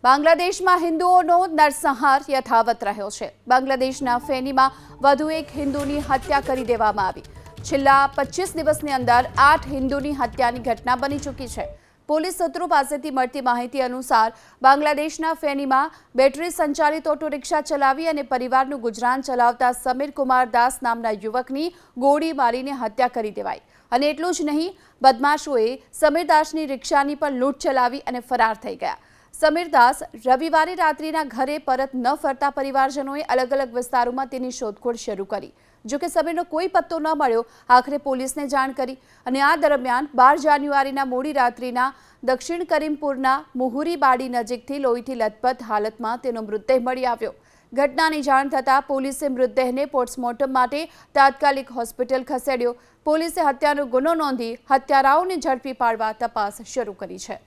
બાંગ્લાદેશમાં હિન્દુઓનો નરસંહાર યથાવત રહ્યો છે। બાંગ્લાદેશના ફેનીમાં વધુ એક હિન્દુની હત્યા કરી દેવામાં આવી। છેલ્લા 25 દિવસની અંદર 8 હિન્દુની હત્યાની ઘટના બની ચૂકી છે। પોલીસ સૂત્રો પાસેથી મળતી માહિતી અનુસાર બાંગ્લાદેશના ફેનીમાં બેટરી સંચાલિત ઓટો રિક્ષા ચલાવી અને પરિવારનું ગુજરાન ચલાવતા સમીર કુમાર દાસ નામના યુવકની ગોળી મારીને હત્યા કરી દેવાઈ। અને એટલું જ નહીં, બદમાશોએ સમીર દાસની રિક્ષાની પણ લૂંટ ચલાવી અને ફરાર થઈ ગયા। સમીર દાસ રવિવારે રાત્રિના ઘરે પરત ન ફરતા પરિવારજનોએ અલગ અલગ વિસ્તારોમાં તેની શોધખોળ શરૂ કરી। જો કે સમીરનો કોઈ પત્તો ન મળ્યો। આખરે પોલીસને જાણ કરી અને આ દરમિયાન 12 જાન્યુઆરીના મોડી રાત્રિના દક્ષિણ કરીમપુરના મુહુરીબાડી નજીકથી લોહીથી લથપથ હાલતમાં તેનો મૃતદેહ મળી આવ્યો। ઘટનાની જાણ થતાં પોલીસે મૃતદેહને પોસ્ટમોર્ટમ માટે તાત્કાલિક હોસ્પિટલ ખસેડ્યો। પોલીસે હત્યાનો ગુનો નોંધી હત્યારાઓને ઝડપી પાડવા તપાસ શરૂ કરી છે।